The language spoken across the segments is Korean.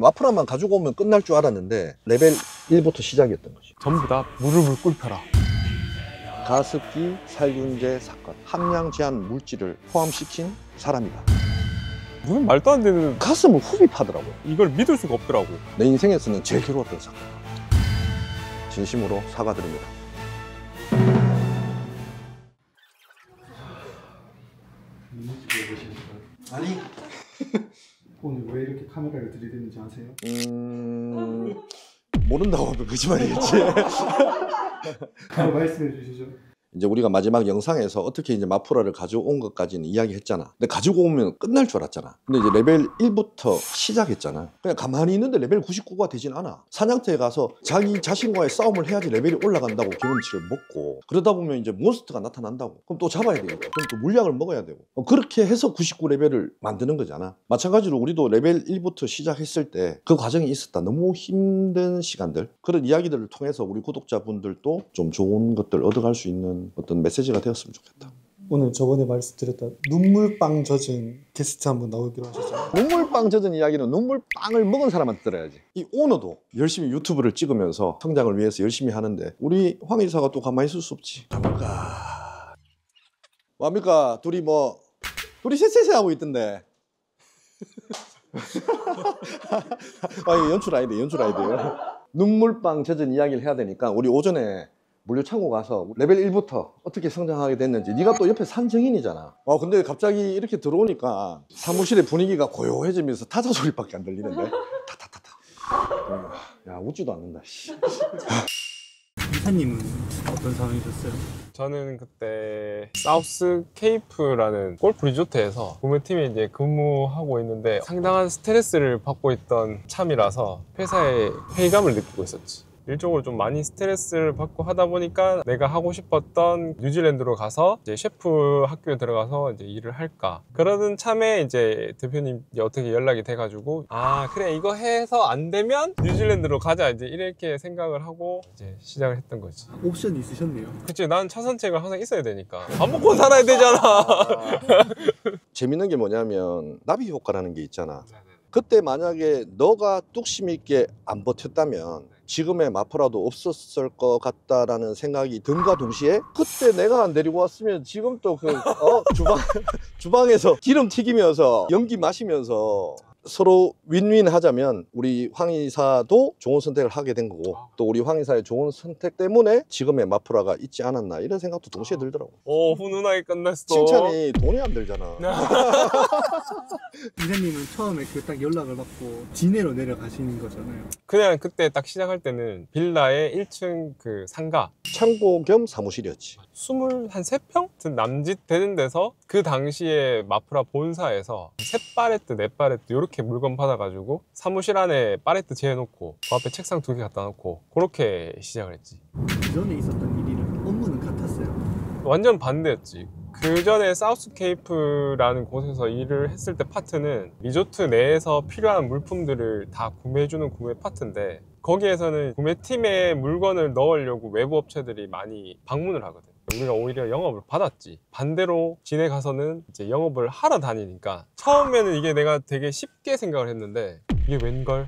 마프라만 가지고 오면 끝날 줄 알았는데 레벨 1부터 시작이었던 거지. 전부 다 무릎을 꿇혀라. 가습기 살균제 사건, 함량 제한 물질을 포함시킨 사람이다. 무슨 말도 안 되는, 가슴을 흡입하더라고요. 이걸 믿을 수가 없더라고. 내 인생에서는 제일 괴로웠던 사건. 진심으로 사과드립니다. 아니. 오늘 왜 이렇게 카메라를 들이대는지 아세요? 모른다고 하면 거짓말이겠지. 말씀해 주시죠. 이제 우리가 마지막 영상에서 어떻게 이제 마프라를 가져온 것까지는 이야기했잖아. 근데 가지고 오면 끝날 줄 알았잖아. 근데 이제 레벨 1부터 시작했잖아. 그냥 가만히 있는데 레벨 99가 되진 않아. 사냥터에 가서 자기 자신과의 싸움을 해야지 레벨이 올라간다고 경험치를 먹고, 그러다 보면 이제 몬스터가 나타난다고. 그럼 또 잡아야 되겠고, 그럼 또 물약을 먹어야 되고, 그렇게 해서 99레벨을 만드는 거잖아. 마찬가지로 우리도 레벨 1부터 시작했을 때 그 과정이 있었다. 너무 힘든 시간들, 그런 이야기들을 통해서 우리 구독자분들도 좀 좋은 것들 얻어갈 수 있는 어떤 메시지가 되었으면 좋겠다. 오늘 저번에 말씀드렸던 눈물빵 젖은 게스트 한번 나오기로 하셨잖아요. 눈물빵 젖은 이야기는 눈물빵을 먹은 사람한테 들어야지. 이 오너도 열심히 유튜브를 찍으면서 성장을 위해서 열심히 하는데 우리 황 이사가 또 가만히 있을 수 없지. 뭡니까? 둘이 쎄쎄쎄 하고 있던데. 아, 이거 연출 아이디어요. 눈물빵 젖은 이야기를 해야 되니까 우리 오전에 물류창고 가서 레벨 1부터 어떻게 성장하게 됐는지. 네가 또 옆에 산증인이잖아. 근데 갑자기 이렇게 들어오니까 사무실의 분위기가 고요해지면서 타자 소리밖에 안 들리는데. 타타타타. 야, 웃지도 않는다. 이사님은 어떤 상황이셨어요? 저는 그때 사우스 케이프라는 골프 리조트에서 구매팀에 이제 근무하고 있는데 상당한 스트레스를 받고 있던 참이라서 회사에 회의감을 느끼고 있었지. 일적으로 좀 많이 스트레스를 받고 하다 보니까 내가 하고 싶었던 뉴질랜드로 가서 이제 셰프 학교에 들어가서 이제 일을 할까, 그러던 참에 이제 대표님 어떻게 연락이 돼가지고, 아 그래 이거 해서 안 되면 뉴질랜드로 가자, 이제 이렇게 생각을 하고 이제 시작을 했던 거지. 옵션이 있으셨네요. 그치, 난 차선책을 항상 있어야 되니까 밥 먹고 살아야 되잖아. 재밌는 게 뭐냐면 나비 효과라는 게 있잖아. 그때 만약에 너가 뚝심 있게 안 버텼다면 지금의 마프라도 없었을 것 같다라는 생각이 든과 동시에, 그때 내가 안 데리고 왔으면 지금 또 주방에서 기름 튀기면서 연기 마시면서 서로 윈윈 하자면 우리 황 이사도 좋은 선택을 하게 된 거고, 또 우리 황 이사의 좋은 선택 때문에 지금의 마프라가 있지 않았나, 이런 생각도 동시에 들더라고. 훈훈하게 끝났어. 칭찬이 돈이 안 들잖아. 이사님은 처음에 그 딱 연락을 받고 진해로 내려가시는 거잖아요. 그냥 그때 딱 시작할 때는 빌라의 1층 그 상가, 창고 겸 사무실이었지. 23평? 남짓 되는 데서 그 당시에 마프라 본사에서 3파레트, 4파레트 이렇게 물건 받아가지고 사무실 안에 파레트 재놓고 그 앞에 책상 2개 갖다 놓고 그렇게 시작을 했지. 이전에 있었던 일이랑 업무는 같았어요? 완전 반대였지. 그 전에 사우스케이프라는 곳에서 일을 했을 때 파트는 리조트 내에서 필요한 물품들을 다 구매해주는 구매 파트인데, 거기에서는 구매팀에 물건을 넣으려고 외부 업체들이 많이 방문을 하거든. 우리가 오히려 영업을 받았지. 반대로 진해 가서는 이제 영업을 하러 다니니까 처음에는 이게 내가 되게 쉽게 생각을 했는데 이게 웬걸?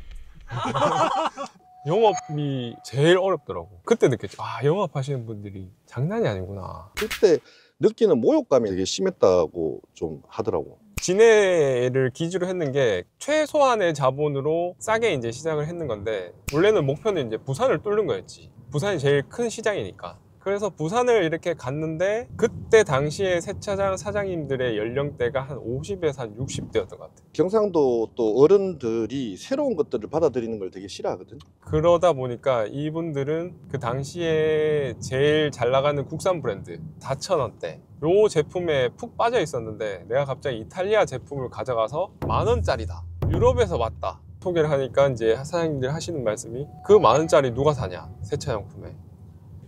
영업이 제일 어렵더라고. 그때 느꼈지. 아, 영업하시는 분들이 장난이 아니구나. 그때 느끼는 모욕감이 되게 심했다고 좀 하더라고. 진해를 기주로 했는 게 최소한의 자본으로 싸게 이제 시작을 했는 건데, 원래는 목표는 이제 부산을 뚫는 거였지. 부산이 제일 큰 시장이니까. 그래서 부산을 이렇게 갔는데 그때 당시에 세차장 사장님들의 연령대가 한 50에서 한 60대였던 것 같아요. 경상도 또 어른들이 새로운 것들을 받아들이는 걸 되게 싫어하거든. 그러다 보니까 이분들은 그 당시에 제일 잘 나가는 국산 브랜드 4,000원대 요 제품에 푹 빠져 있었는데, 내가 갑자기 이탈리아 제품을 가져가서 10,000원짜리다, 유럽에서 왔다 소개를 하니까 이제 사장님들 하시는 말씀이, 그 10,000원짜리 누가 사냐 세차용품에.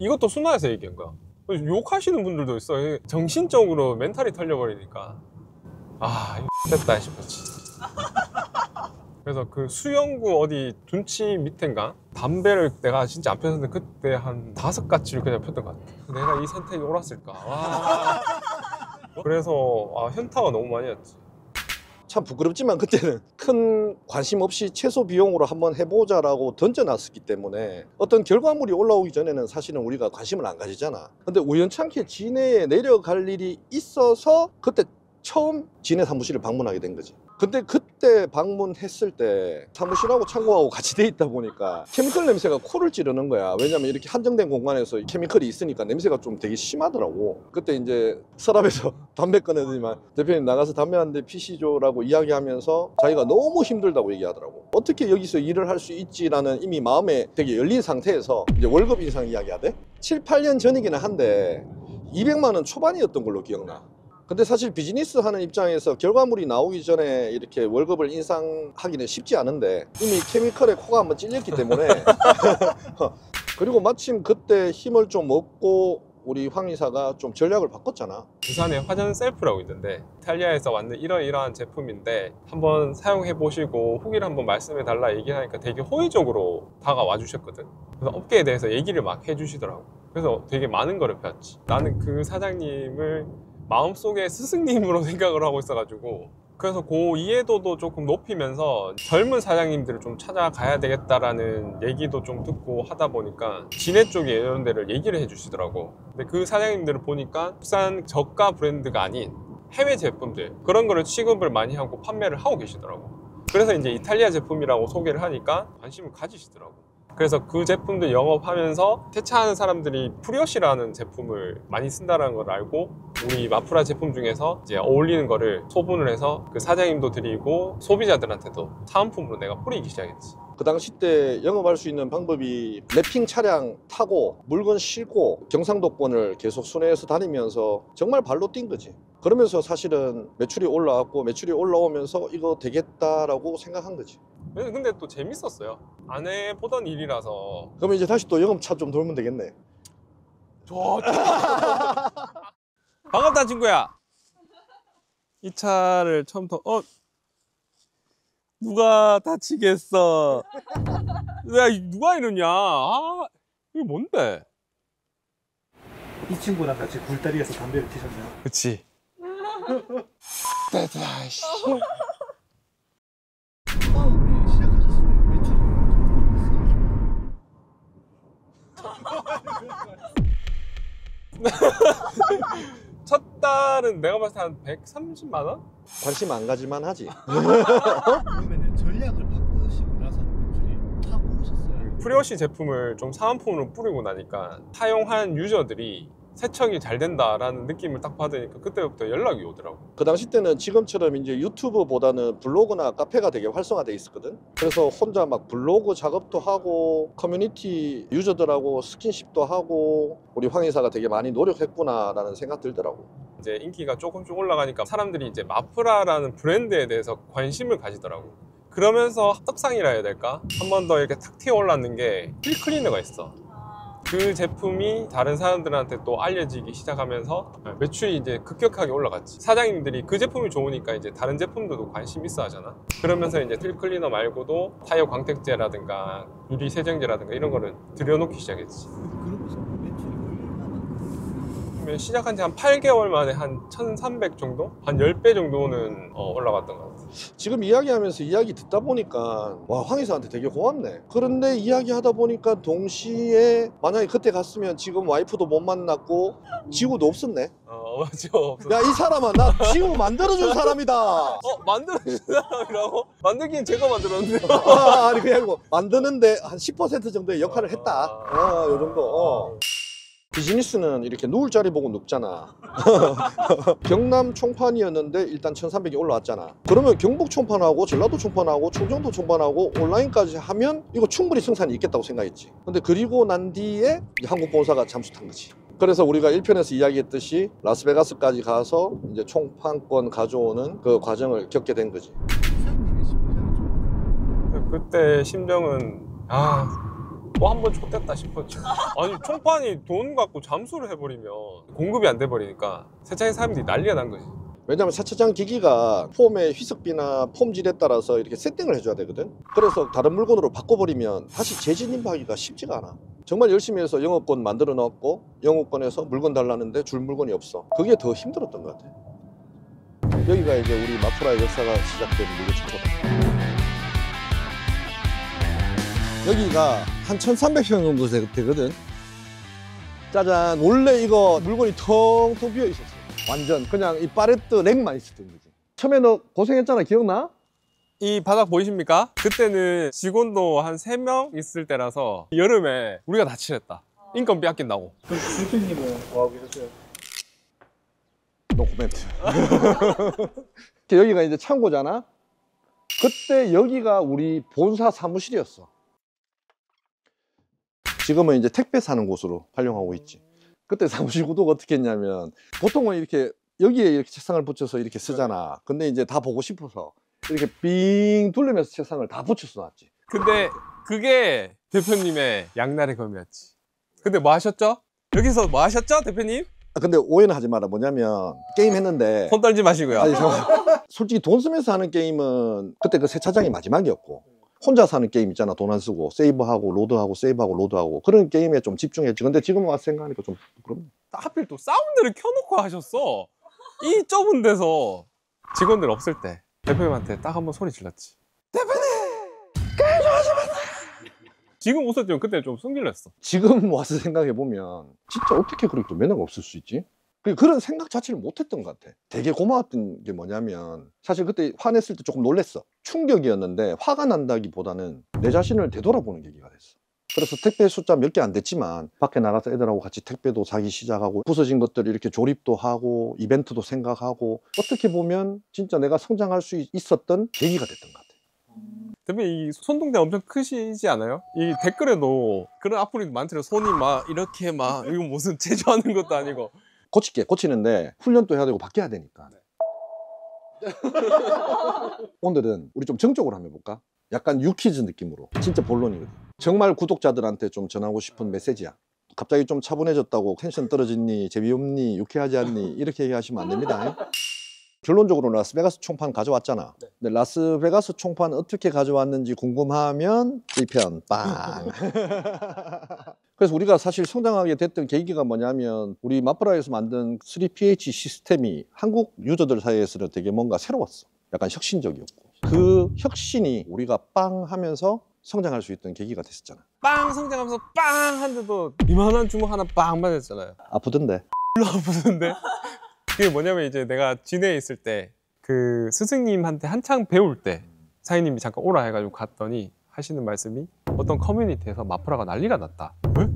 이것도 순화해서 얘기한 거야. 욕하시는 분들도 있어. 정신적으로 멘탈이 털려버리니까 아 이거 됐다 싶었지. 그래서 그 수영구 어디 둔치 밑엔가 담배를 내가 진짜 안 폈는데 그때 한 5가지를 그냥 폈던 것 같아. 내가 이 선택이 옳았을까. 와. 그래서 현타가 너무 많이 왔지. 참 부끄럽지만 그때는 큰 관심 없이 최소 비용으로 한번 해보자라고 던져놨었기 때문에 어떤 결과물이 올라오기 전에는 사실은 우리가 관심을 안 가지잖아. 근데 우연찮게 진해에 내려갈 일이 있어서 그때 처음 진해 사무실을 방문하게 된 거지. 근데 그때 방문했을 때 사무실하고 창고하고 같이 돼 있다 보니까 케미컬 냄새가 코를 찌르는 거야. 왜냐면 이렇게 한정된 공간에서 케미컬이 있으니까 냄새가 좀 되게 심하더라고. 그때 이제 서랍에서 담배 꺼내더니만 대표님 나가서 담배 한 대 피시죠라고 이야기하면서 자기가 너무 힘들다고 얘기하더라고. 어떻게 여기서 일을 할 수 있지라는 이미 마음에 되게 열린 상태에서 이제 월급 인상 이야기하대. 7, 8년 전이기는 한데 200만 원 초반이었던 걸로 기억나. 근데 사실 비즈니스 하는 입장에서 결과물이 나오기 전에 이렇게 월급을 인상하기는 쉽지 않은데 이미 케미컬에 코가 한번 찔렸기 때문에 그리고 마침 그때 힘을 좀 얻고 우리 황 이사가 좀 전략을 바꿨잖아. 부산에 화전 셀프라고 있는데 이탈리아에서 왔는 이러이러한 제품인데 한번 사용해 보시고 후기를 한번 말씀해 달라 얘기하니까 되게 호의적으로 다가와 주셨거든. 그래서 업계에 대해서 얘기를 막 해주시더라고. 그래서 되게 많은 거를 배웠지. 나는 그 사장님을 마음속에 스승님으로 생각을 하고 있어가지고 그래서 그 이해도도 조금 높이면서 젊은 사장님들을 좀 찾아가야 되겠다라는 얘기도 좀 듣고 하다 보니까 진해 쪽에 이런 데를 얘기를 해주시더라고. 근데 그 사장님들을 보니까 국산 저가 브랜드가 아닌 해외 제품들 그런 거를 취급을 많이 하고 판매를 하고 계시더라고. 그래서 이제 이탈리아 제품이라고 소개를 하니까 관심을 가지시더라고. 그래서 그 제품들 영업하면서 세차하는 사람들이 프리워시라는 제품을 많이 쓴다는 걸 알고 우리 마프라 제품 중에서 이제 어울리는 거를 소분을 해서 그 사장님도 드리고 소비자들한테도 사은품으로 내가 뿌리기 시작했지. 그 당시 때 영업할 수 있는 방법이 랩핑 차량 타고 물건 싣고 경상도권을 계속 순회해서 다니면서 정말 발로 뛴 거지. 그러면서 사실은 매출이 올라왔고 매출이 올라오면서 이거 되겠다라고 생각한 거지. 근데 또 재밌었어요. 안 해보던 일이라서. 그러면 이제 다시 또 영업차 좀 돌면 되겠네. 반갑다 친구야. 이 차를 처음부터 누가 다치겠어. 야 누가 이러냐. 아 이게 뭔데. 이 친구랑 같이 굴다리에서 담배를 피셨나요? 그치. 처음에 시작하셨을 때 매출이 첫 달은 내가 봤을 때 한 130만 원? 관심 안 가지만 하지. 그러면 전략을 바꾸시고 나서는 매출이 확 오르셨어요? 프리워시 제품을 좀 사은품으로 뿌리고 나니까 사용한 유저들이 세척이 잘 된다라는 느낌을 딱 받으니까 그때부터 연락이 오더라고. 그 당시 때는 지금처럼 이제 유튜브보다는 블로그나 카페가 되게 활성화돼 있었거든. 그래서 혼자 막 블로그 작업도 하고 커뮤니티 유저들하고 스킨십도 하고 우리 황 이사가 되게 많이 노력했구나라는 생각 들더라고. 이제 인기가 조금씩 올라가니까 사람들이 이제 마프라라는 브랜드에 대해서 관심을 가지더라고. 그러면서 떡상이라 해야 될까? 한 번 더 이렇게 탁 튀어 올랐는 게 휠클리너가 있어. 그 제품이 다른 사람들한테 또 알려지기 시작하면서 매출이 이제 급격하게 올라갔지. 사장님들이 그 제품이 좋으니까 이제 다른 제품들도 관심 있어 하잖아. 그러면서 이제 휠 클리너 말고도 타이어 광택제라든가 유리 세정제라든가 이런 거를 들여놓기 시작했지. 그러면서 매출이 얼마나? 시작한 지 한 8개월 만에 한 1300 정도? 한 10배 정도는 올라갔던 것 같아. 지금 이야기하면서 이야기 듣다 보니까 와, 황 이사한테 되게 고맙네. 그런데 이야기하다 보니까 동시에 만약에 그때 갔으면 지금 와이프도 못 만났고 지구도 없었네. 맞죠. 야, 이 사람아, 나 지구 만들어준 사람이다. 만들어준 사람이라고? 만들긴 제가 만들었는데요. 아니 그냥 뭐 만드는데 한 10% 정도의 역할을 했다. 요 정도. 비즈니스는 이렇게 누울 자리 보고 눕잖아. 경남 총판이었는데 일단 1300이 올라왔잖아. 그러면 경북 총판하고 전라도 총판하고 충청도 총판하고 온라인까지 하면 이거 충분히 생산이 있겠다고 생각했지. 근데 그리고 난 뒤에 한국 본사가 잠수탄 거지. 그래서 우리가 1편에서 이야기했듯이 라스베가스까지 가서 이제 총판권 가져오는 그 과정을 겪게 된 거지. 그때 심정은 또 한 번 좆됐다 싶었죠. 아니 총판이 돈 갖고 잠수를 해버리면 공급이 안 돼버리니까 세차의 사람들이 난리가 난 거지. 왜냐면 세차장 기기가 폼의 휘석비나 폼질에 따라서 이렇게 세팅을 해줘야 되거든. 그래서 다른 물건으로 바꿔버리면 다시 재진입하기가 쉽지가 않아. 정말 열심히 해서 영업권 만들어 놨고 영업권에서 물건 달라는데 줄 물건이 없어. 그게 더 힘들었던 것 같아. 여기가 이제 우리 마프라의 역사가 시작된 무료 창고다. 여기가 한 1300평 정도 되거든. 짜잔. 원래 이거 물건이 텅텅 비어 있었어. 완전 그냥 이 팔레트 렉만 있었던 거지. 처음에 너 고생했잖아. 기억나? 이 바닥 보이십니까? 그때는 직원도 한 3명 있을 때라서 여름에 우리가 다 칠했다. 인건비 아낀다고. 그럼 대표님은 뭐하고 계셨어요? 노코멘트. 여기가 이제 창고잖아. 그때 여기가 우리 본사 사무실이었어. 지금은 이제 택배 사는 곳으로 활용하고 있지. 그때 사무실 구도가 어떻게 했냐면 보통은 이렇게 여기에 이렇게 책상을 붙여서 이렇게 쓰잖아. 근데 이제 다 보고 싶어서 이렇게 빙 둘러면서 책상을 다 붙여서 놨지. 근데 그게 대표님의 양날의 검이었지. 근데 뭐 하셨죠? 여기서 뭐 하셨죠, 대표님? 근데 오해는 하지 마라. 뭐냐면 게임 했는데 손 떨지 마시고요. 아니, 솔직히 돈 쓰면서 하는 게임은 그때 그 세차장이 마지막이었고 혼자서 하는 게임 있잖아. 돈 안 쓰고 세이브하고 로드하고 세이브하고 로드하고 그런 게임에 좀 집중했지. 근데 지금 와서 생각하니까 좀 부끄럽네. 하필 또 사운드를 켜놓고 하셨어. 이 좁은 데서 직원들 없을 때 대표님한테 딱 한번 소리 질렀지. 대표님! 게임 좀 하지 마세요! 지금 웃었지만 그때 좀 숨길렸어. 지금 와서 생각해보면 진짜 어떻게 그렇게 매너가 없을 수 있지? 그런 생각 자체를 못했던 것 같아. 되게 고마웠던 게 뭐냐면 사실 그때 화냈을 때 조금 놀랬어. 충격이었는데 화가 난다기보다는 내 자신을 되돌아보는 계기가 됐어. 그래서 택배 숫자 몇 개 안 됐지만 밖에 나가서 애들하고 같이 택배도 사기 시작하고 부서진 것들 이렇게 조립도 하고 이벤트도 생각하고 어떻게 보면 진짜 내가 성장할 수 있었던 계기가 됐던 것 같아. 대표님 이 손동작 엄청 크시지 않아요? 이 댓글에도 그런 악플이 많더라고요. 손이 막 이렇게 막 이거 무슨 제조하는 것도 아니고. 고치는데 훈련도 해야 되고 바뀌어야 되니까. 오늘은 우리 좀 정적으로 한번 해볼까? 약간 유퀴즈 느낌으로. 진짜 본론이거든. 정말 구독자들한테 좀 전하고 싶은 메시지야. 갑자기 좀 차분해졌다고 텐션 떨어졌니? 재미없니? 유쾌하지 않니? 이렇게 얘기하시면 안 됩니다. 결론적으로 라스베가스 총판 가져왔잖아. 근데 라스베가스 총판 어떻게 가져왔는지 궁금하면 1편 빵. 그래서 우리가 사실 성장하게 됐던 계기가 뭐냐면 우리 마프라에서 만든 3PH 시스템이 한국 유저들 사이에서는 되게 뭔가 새로웠어. 약간 혁신적이었고 그 혁신이 우리가 빵 하면서 성장할 수 있던 계기가 됐었잖아. 빵 성장하면서 빵 한데도 이만한 주먹 하나 빵 맞았잖아요. 아프던데. 별로 아프던데. 그게 뭐냐면 이제 내가 진해에 있을 때 그 스승님한테 한창 배울 때 사장님이 잠깐 오라 해가지고 갔더니 하시는 말씀이 어떤 커뮤니티에서 마프라가 난리가 났다. 왜?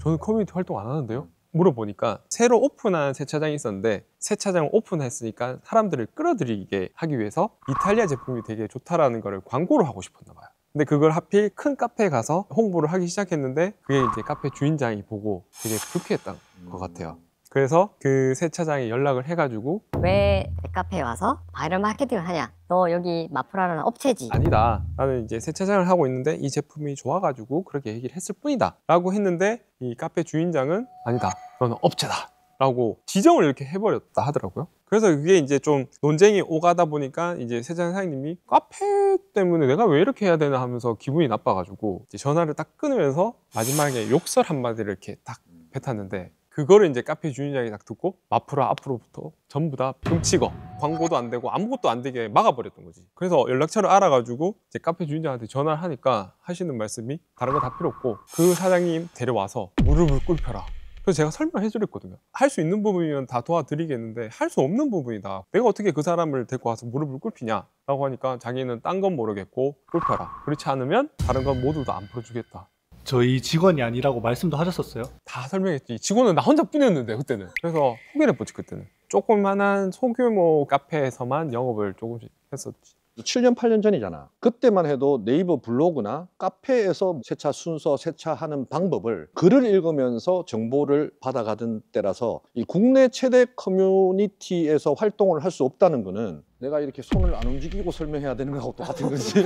저는 커뮤니티 활동 안 하는데요? 물어보니까 새로 오픈한 세차장이 있었는데 세차장을 오픈했으니까 사람들을 끌어들이게 하기 위해서 이탈리아 제품이 되게 좋다라는 거를 광고를 하고 싶었나 봐요. 근데 그걸 하필 큰 카페에 가서 홍보를 하기 시작했는데 그게 이제 카페 주인장이 보고 되게 불쾌했던 것 같아요. 그래서 그 세차장에 연락을 해가지고 왜 내 카페에 와서 바이럴 마케팅을 하냐? 너 여기 마프라라는 업체지. 아니다. 나는 이제 세차장을 하고 있는데 이 제품이 좋아가지고 그렇게 얘기를 했을 뿐이다. 라고 했는데 이 카페 주인장은 아니다. 너는 업체다. 라고 지정을 이렇게 해버렸다 하더라고요. 그래서 그게 이제 좀 논쟁이 오가다 보니까 이제 세차장 사장님이 카페 때문에 내가 왜 이렇게 해야 되나 하면서 기분이 나빠가지고 이제 전화를 딱 끊으면서 마지막에 욕설 한마디를 이렇게 딱 뱉었는데 그거를 이제 카페 주인장이 딱 듣고 마프라 앞으로부터 전부 다 금치거 광고도 안 되고 아무것도 안 되게 막아버렸던 거지. 그래서 연락처를 알아가지고 이제 카페 주인장한테 전화를 하니까 하시는 말씀이 다른 거 다 필요 없고 그 사장님 데려와서 무릎을 꿇혀라. 그래서 제가 설명해 드렸거든요. 할 수 있는 부분이면 다 도와드리겠는데 할 수 없는 부분이다. 내가 어떻게 그 사람을 데리고 와서 무릎을 꿇히냐 라고 하니까 자기는 딴 건 모르겠고 꿇혀라. 그렇지 않으면 다른 건 모두 다 안 풀어주겠다. 저희 직원이 아니라고 말씀도 하셨었어요? 다 설명했지. 직원은 나 혼자뿐이었는데 그때는. 그래서 포기를 했지 그때는. 조그만한 소규모 카페에서만 영업을 조금씩 했었지. 7년 8년 전이잖아. 그때만 해도 네이버 블로그나 카페에서 세차 순서, 세차하는 방법을 글을 읽으면서 정보를 받아가던 때라서 이 국내 최대 커뮤니티에서 활동을 할 수 없다는 거는 내가 이렇게 손을 안 움직이고 설명해야 되는 거하고 똑같은 거지.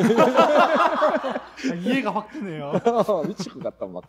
이해가 확 되네요. 미칠 것 같다 막.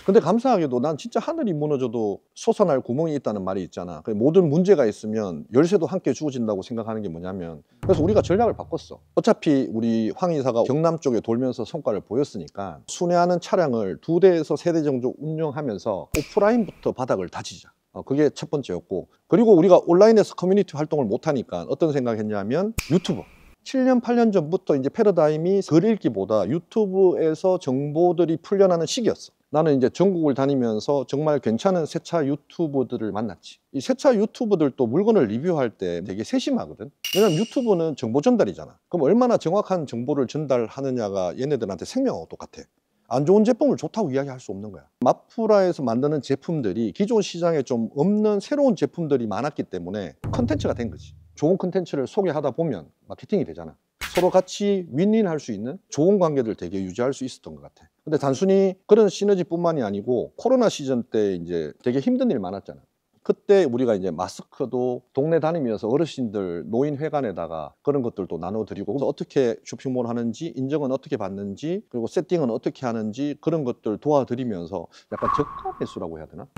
근데 감사하게도 난 진짜 하늘이 무너져도 솟아날 구멍이 있다는 말이 있잖아. 모든 문제가 있으면 열쇠도 함께 주어진다고 생각하는 게 뭐냐면 그래서 우리가 전략을 바꿨어. 어차피 우리 황 이사가 경남 쪽에 돌면서 성과를 보였으니까 순회하는 차량을 2대에서 3대 정도 운영하면서 오프라인부터 바닥을 다지자. 그게 첫 번째였고, 그리고 우리가 온라인에서 커뮤니티 활동을 못하니까 어떤 생각했냐면 유튜브. 7년, 8년 전부터 이제 패러다임이 글 읽기보다 유튜브에서 정보들이 풀려나는 시기였어. 나는 이제 전국을 다니면서 정말 괜찮은 세차 유튜버들을 만났지. 이 세차 유튜버들도 물건을 리뷰할 때 되게 세심하거든. 왜냐면 유튜브는 정보 전달이잖아. 그럼 얼마나 정확한 정보를 전달하느냐가 얘네들한테 생명하고 똑같아. 안 좋은 제품을 좋다고 이야기할 수 없는 거야. 마프라에서 만드는 제품들이 기존 시장에 좀 없는 새로운 제품들이 많았기 때문에 컨텐츠가 된 거지. 좋은 컨텐츠를 소개하다 보면 마케팅이 되잖아. 서로 같이 윈윈할 수 있는 좋은 관계들 되게 유지할 수 있었던 것 같아. 근데 단순히 그런 시너지뿐만이 아니고 코로나 시즌 때 이제 되게 힘든 일 많았잖아. 그때 우리가 이제 마스크도 동네 다니면서 어르신들 노인회관에다가 그런 것들도 나눠드리고, 그래서 어떻게 쇼핑몰 하는지, 인정은 어떻게 받는지, 그리고 세팅은 어떻게 하는지 그런 것들 도와드리면서 약간 저가 매수라고 해야 되나?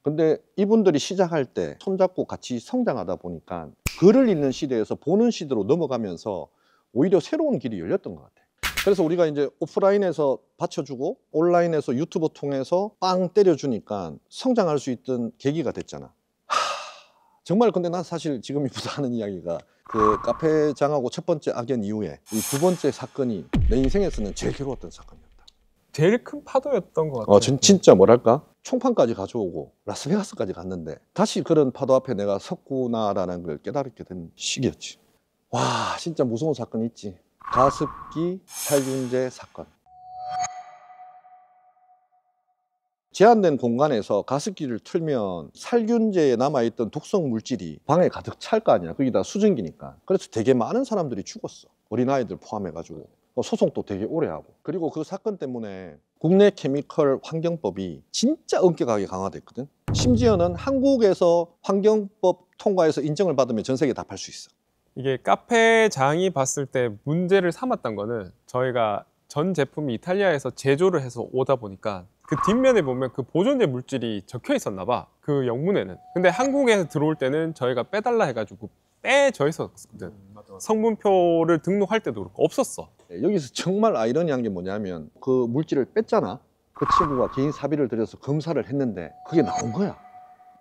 근데 이분들이 시작할 때 손잡고 같이 성장하다 보니까 글을 읽는 시대에서 보는 시대로 넘어가면서 오히려 새로운 길이 열렸던 것 같아. 그래서 우리가 이제 오프라인에서 받쳐주고 온라인에서 유튜브 통해서 빵 때려주니까 성장할 수 있던 계기가 됐잖아. 정말 근데 난 사실 지금부터 하는 이야기가 그 카페장하고 첫 번째 악연 이후에 이 두 번째 사건이 내 인생에서는 제일 괴로웠던 사건이었다. 제일 큰 파도였던 것 같아요. 진짜 뭐랄까? 총판까지 가져오고 라스베가스까지 갔는데 다시 그런 파도 앞에 내가 섰구나라는 걸 깨달게 된 시기였지. 와, 진짜 무서운 사건이 있지. 가습기 살균제 사건. 제한된 공간에서 가습기를 틀면 살균제에 남아있던 독성 물질이 방에 가득 찰 거 아니야. 거기다 수증기니까. 그래서 되게 많은 사람들이 죽었어. 어린아이들 포함해가지고. 소송도 되게 오래 하고. 그리고 그 사건 때문에 국내 케미컬 환경법이 진짜 엄격하게 강화됐거든. 심지어는 한국에서 환경법 통과해서 인정을 받으면 전 세계에 다 팔 수 있어. 이게 카페장이 봤을 때 문제를 삼았던 거는 저희가 전 제품이 이탈리아에서 제조를 해서 오다 보니까 그 뒷면에 보면 그 보존제 물질이 적혀 있었나 봐, 그 영문에는. 근데 한국에 들어올 때는 저희가 빼달라 해가지고 빼져 있었거든. 성분표를 등록할 때도 그렇고 없었어. 여기서 정말 아이러니한 게 뭐냐면 그 물질을 뺐잖아. 그 친구가 개인 사비를 들여서 검사를 했는데 그게 나온 거야.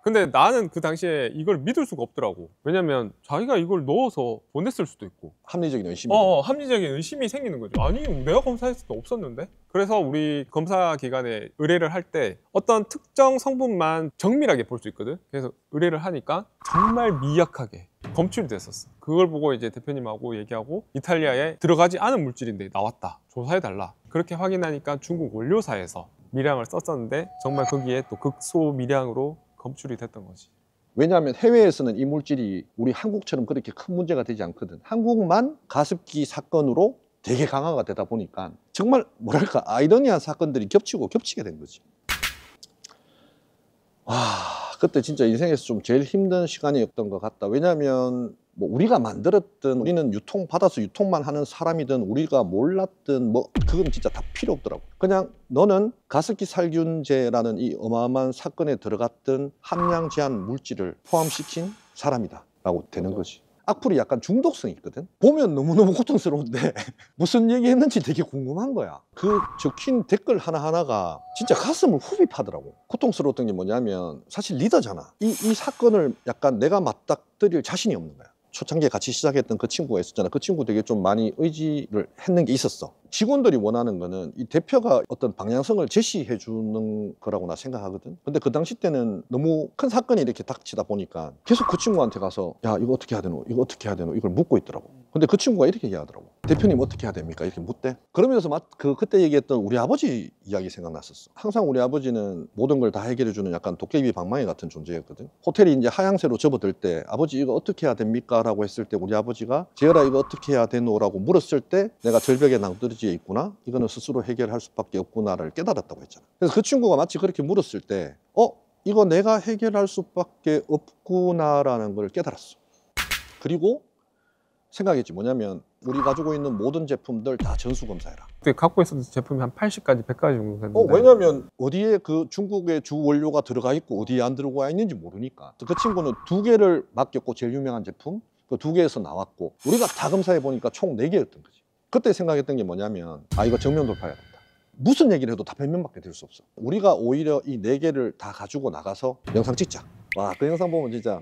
근데 나는 그 당시에 이걸 믿을 수가 없더라고. 왜냐면 자기가 이걸 넣어서 보냈을 수도 있고. 합리적인 의심이. 합리적인 의심이 생기는 거죠. 아니, 내가 검사했을 때 없었는데? 그래서 우리 검사 기관에 의뢰를 할 때 어떤 특정 성분만 정밀하게 볼 수 있거든. 그래서 의뢰를 하니까 정말 미약하게 검출이 됐었어. 그걸 보고 이제 대표님하고 얘기하고 이탈리아에 들어가지 않은 물질인데 나왔다, 조사해달라. 그렇게 확인하니까 중국 원료사에서 미량을 썼었는데 정말 거기에 또 극소미량으로 검출이 됐던 거지. 왜냐하면 해외에서는 이 물질이 우리 한국처럼 그렇게 큰 문제가 되지 않거든. 한국만 가습기 사건으로 되게 강화가 되다 보니까 정말 뭐랄까 아이러니한 사건들이 겹치고 겹치게 된 거지. 와, 그때 진짜 인생에서 좀 제일 힘든 시간이었던 것 같다. 왜냐하면 뭐 우리가 만들었든 우리는 받아서 유통만 하는 사람이든 우리가 몰랐든 뭐 그건 진짜 다 필요 없더라고. 그냥 너는 가습기 살균제라는 이 어마어마한 사건에 들어갔던 함량 제한 물질을 포함시킨 사람이다 라고 되는 거지. 악플이 약간 중독성이 있거든. 보면 너무너무 고통스러운데 무슨 얘기했는지 되게 궁금한 거야. 그 적힌 댓글 하나하나가 진짜 가슴을 후비 파더라고. 고통스러웠던 게 뭐냐면 사실 리더잖아. 이 사건을 약간 내가 맞닥뜨릴 자신이 없는 거야. 초창기에 같이 시작했던 그 친구가 있었잖아. 그 친구 되게 좀 많이 의지를 했는 게 있었어. 직원들이 원하는 거는 이 대표가 어떤 방향성을 제시해 주는 거라고 나 생각하거든. 근데 그 당시 때는 너무 큰 사건이 이렇게 닥치다 보니까 계속 그 친구한테 가서 야, 이거 어떻게 해야 되노? 이거 어떻게 해야 되노? 이걸 묻고 있더라고. 근데 그 친구가 이렇게 얘기하더라고. 대표님 어떻게 해야 됩니까? 이렇게 묻대. 그러면서 그때 얘기했던 우리 아버지 이야기 생각났었어. 항상 우리 아버지는 모든 걸 다 해결해 주는 약간 도깨비 방망이 같은 존재였거든. 호텔이 이제 하향세로 접어들 때 아버지 이거 어떻게 해야 됩니까? 라고 했을 때 우리 아버지가 재열아 이거 어떻게 해야 되노? 라고 물었을 때 내가 절벽에 낭떠러지에 있구나. 이거는 스스로 해결할 수밖에 없구나를 깨달았다고 했잖아. 그래서 그 친구가 마치 그렇게 물었을 때 이거 내가 해결할 수밖에 없구나라는 걸 깨달았어. 그리고 생각했지. 뭐냐면 우리 가지고 있는 모든 제품들 다 전수검사해라. 그때 갖고 있었던 제품이 한 80가지, 100가지 정도 됐는데 왜냐면 어디에 그 중국의 주 원료가 들어가 있고 어디에 안 들어가 있는지 모르니까. 그 친구는 2개를 맡겼고 제일 유명한 제품 그 2개에서 나왔고 우리가 다 검사해 보니까 총 4개였던 거지. 그때 생각했던 게 뭐냐면 이거 정면 돌파해야 된다. 무슨 얘기를 해도 다 100명밖에 될 수 없어. 우리가 오히려 이 4개를 다 가지고 나가서 영상 찍자. 와, 그 영상 보면 진짜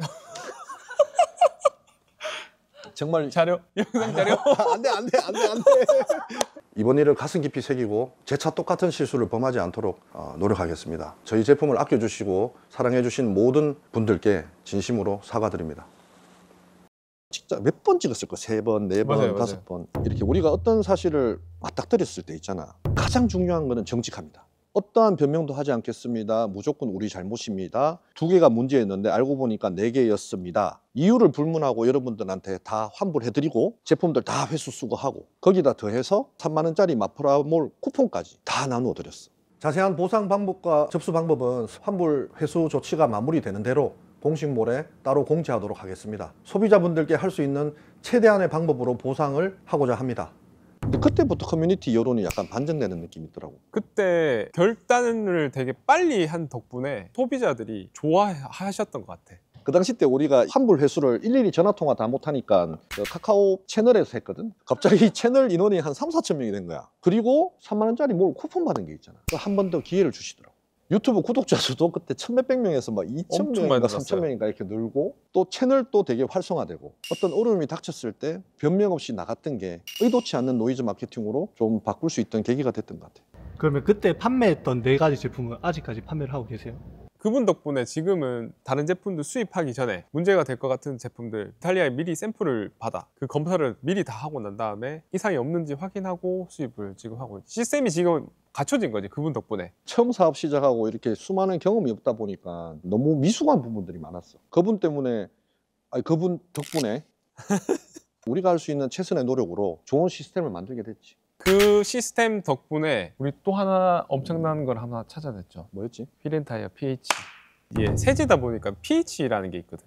정말 자료? 영상 자료? 안돼. 이번 일을 가슴 깊이 새기고 재차 똑같은 실수를 범하지 않도록 노력하겠습니다. 저희 제품을 아껴주시고 사랑해주신 모든 분들께 진심으로 사과드립니다. 진짜 몇 번 찍었을 거? 3번, 4번, 맞아요, 5번. 이렇게 우리가 어떤 사실을 맞닥뜨렸을 때 있잖아. 가장 중요한 거는 정직합니다. 어떠한 변명도 하지 않겠습니다. 무조건 우리 잘못입니다. 2개가 문제였는데 알고 보니까 4개였습니다. 이유를 불문하고 여러분들한테 다 환불해드리고 제품들 다 회수 수거하고 거기다 더해서 3만 원짜리 마프라몰 쿠폰까지 다 나누어 드렸어. 자세한 보상 방법과 접수 방법은 환불 회수 조치가 마무리되는 대로 공식몰에 따로 공지하도록 하겠습니다. 소비자분들께 할 수 있는 최대한의 방법으로 보상을 하고자 합니다. 근데 그때부터 커뮤니티 여론이 약간 반전되는 느낌이 있더라고. 그때 결단을 되게 빨리 한 덕분에 소비자들이 좋아하셨던 것 같아. 그 당시 때 우리가 환불 회수를 일일이 전화통화 다 못하니까 그 카카오 채널에서 했거든. 갑자기 채널 인원이 한 3, 4천 명이 된 거야. 그리고 3만 원짜리 뭘 쿠폰 받은 게 있잖아. 한 번 더 기회를 주시더라고. 유튜브 구독자 수도 그때 1,몇백 명에서 막 2,000명인가 3,000명인가 이렇게 늘고 또 채널도 되게 활성화되고 어떤 어려움이 닥쳤을 때 변명 없이 나갔던 게 의도치 않는 노이즈 마케팅으로 좀 바꿀 수 있던 계기가 됐던 것 같아요. 그러면 그때 판매했던 4가지 제품은 아직까지 판매를 하고 계세요? 그분 덕분에 지금은 다른 제품도 수입하기 전에 문제가 될 것 같은 제품들 이탈리아에 미리 샘플을 받아 그 검사를 미리 다 하고 난 다음에 이상이 없는지 확인하고 수입을 지금 하고 있지. 시스템이 지금 갖춰진 거지, 그분 덕분에. 처음 사업 시작하고 이렇게 수많은 경험이 없다 보니까 너무 미숙한 부분들이 많았어. 그분 때문에, 아니 그분 덕분에 우리가 할 수 있는 최선의 노력으로 좋은 시스템을 만들게 됐지. 그 시스템 덕분에 우리 또 하나 엄청난 걸 하나 찾아냈죠. 뭐였지? 휠앤타이어 pH. 이게 세제다 보니까 pH라는 게 있거든.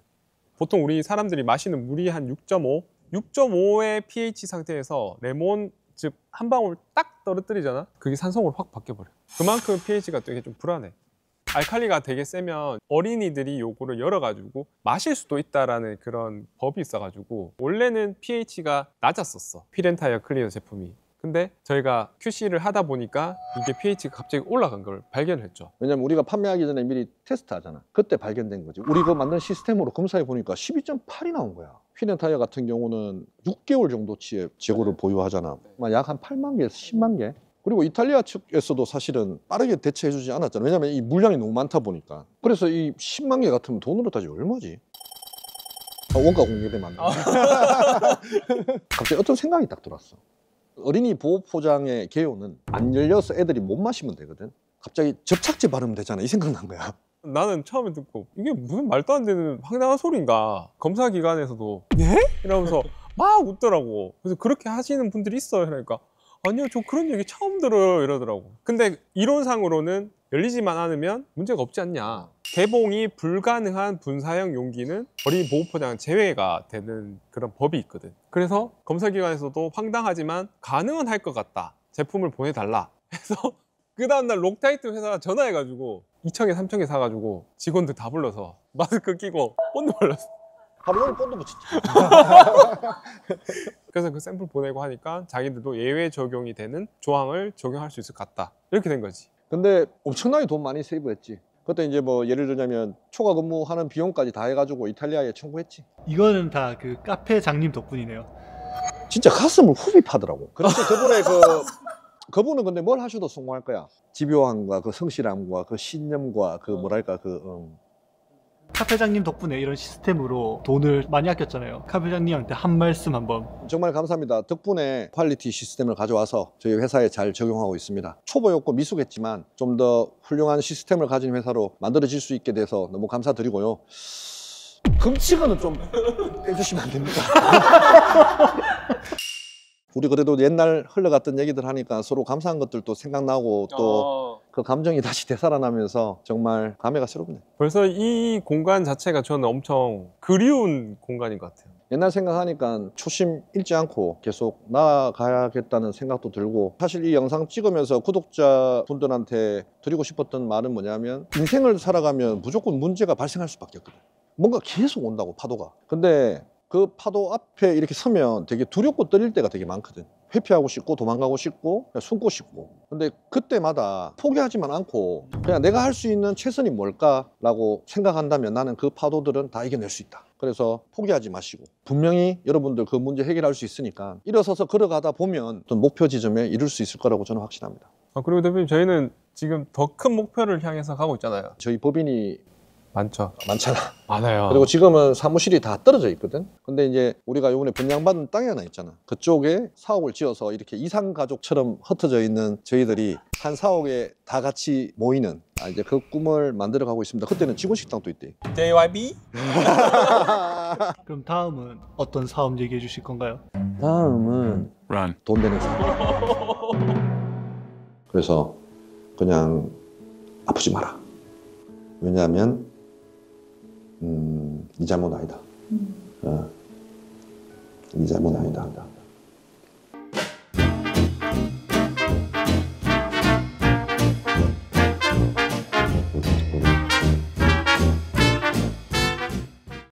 보통 우리 사람들이 마시는 물이 한 6.5? 6.5의 pH 상태에서 레몬, 즉 한 방울 딱 떨어뜨리잖아? 그게 산성으로 확 바뀌어버려. 그만큼 pH가 되게 좀 불안해. 알칼리가 되게 세면 어린이들이 요거를 열어가지고 마실 수도 있다라는 그런 법이 있어가지고 원래는 pH가 낮았었어, 휠앤타이어 클리어 제품이. 근데 저희가 QC를 하다 보니까 이게 pH가 갑자기 올라간 걸 발견했죠. 왜냐면 우리가 판매하기 전에 미리 테스트 하잖아. 그때 발견된 거지. 우리 그 만든 시스템으로 검사해 보니까 12.8이 나온 거야. 휠앤타이어 같은 경우는 6개월 정도치의 재고를 보유하잖아. 약 한 8만 개에서 10만 개. 그리고 이탈리아 측에서도 사실은 빠르게 대처해 주지 않았잖아. 왜냐면 이 물량이 너무 많다 보니까. 그래서 이 10만 개 같으면 돈으로 따지면 얼마지? 원가 공개되면 안 돼. 갑자기 어떤 생각이 딱 들었어. 어린이 보호 포장의 개요는 안 열려서 애들이 못 마시면 되거든. 갑자기 접착제 바르면 되잖아. 이 생각 난 거야. 나는 처음에 듣고 이게 무슨 말도 안 되는 황당한 소리인가. 검사 기관에서도 예? 이러면서 막 웃더라고. 그래서 그렇게 하시는 분들이 있어요. 그러니까 아니요, 저 그런 얘기 처음 들어요 이러더라고. 근데 이론상으로는 열리지만 않으면 문제가 없지 않냐. 개봉이 불가능한 분사형 용기는 어린이 보호 포장은 제외가 되는 그런 법이 있거든. 그래서 검사기관에서도 황당하지만 가능은 할 것 같다, 제품을 보내달라 해서 그 다음날 록타이트 회사가 전화해가지고 2천 개 3천 개 사가지고 직원들 다 불러서 마스크 끼고 본드 발랐어. 하루 종일 본드 붙였지. 그래서 그 샘플 보내고 하니까 자기들도 예외 적용이 되는 조항을 적용할 수 있을 것 같다, 이렇게 된 거지. 근데 엄청나게 돈 많이 세이브했지. 그때 이제 뭐 예를 들자면 초과 근무하는 비용까지 다 해가지고 이탈리아에 청구했지. 이거는 다 그 카페 장님 덕분이네요. 진짜 가슴을 후비 파더라고. 그래서 그분의 그분은 근데 뭘 하셔도 성공할 거야. 집요함과 그 성실함과 그 신념과 그 뭐랄까 카페장님 덕분에 이런 시스템으로 돈을 많이 아꼈잖아요. 카페장님한테 한 말씀 한번. 정말 감사합니다. 덕분에 퀄리티 시스템을 가져와서 저희 회사에 잘 적용하고 있습니다. 초보였고 미숙했지만 좀 더 훌륭한 시스템을 가진 회사로 만들어질 수 있게 돼서 너무 감사드리고요. 금치가는 좀 빼주시면 안 됩니까? 우리 그래도 옛날 흘러갔던 얘기들 하니까 서로 감사한 것들도 생각나고 또 그 감정이 다시 되살아나면서 정말 감회가 새롭네. 벌써 이 공간 자체가 저는 엄청 그리운 공간인 것 같아요. 옛날 생각하니까 초심 잃지 않고 계속 나아가야겠다는 생각도 들고, 사실 이 영상 찍으면서 구독자분들한테 드리고 싶었던 말은 뭐냐면, 인생을 살아가면 무조건 문제가 발생할 수밖에 없거든. 뭔가 계속 온다고, 파도가. 근데 그 파도 앞에 이렇게 서면 되게 두렵고 떨릴 때가 되게 많거든. 회피하고 싶고 도망가고 싶고 숨고 싶고. 근데 그때마다 포기하지만 않고 그냥 내가 할 수 있는 최선이 뭘까라고 생각한다면 나는 그 파도들은 다 이겨낼 수 있다. 그래서 포기하지 마시고 분명히 여러분들 그 문제 해결할 수 있으니까 일어서서 걸어가다 보면 어떤 목표 지점에 이룰 수 있을 거라고 저는 확신합니다. 그리고 대표님 저희는 지금 더 큰 목표를 향해서 가고 있잖아요. 저희 법인이 많죠. 많잖아. 많아요. 그리고 지금은 사무실이 다 떨어져 있거든. 근데 이제 우리가 이번에 분양받은 땅이 하나 있잖아. 그쪽에 사옥을 지어서 이렇게 이산가족처럼 흩어져 있는 저희들이 한 사옥에 다 같이 모이는 이제 그 꿈을 만들어 가고 있습니다. 그때는 직원 식당도 있대. JYB? 그럼 다음은 어떤 사업 얘기해 주실 건가요? 다음은 돈 되는 사업. 그래서 그냥 아프지 마라. 왜냐하면 네 잘못 아니다. 네 잘못 아니다.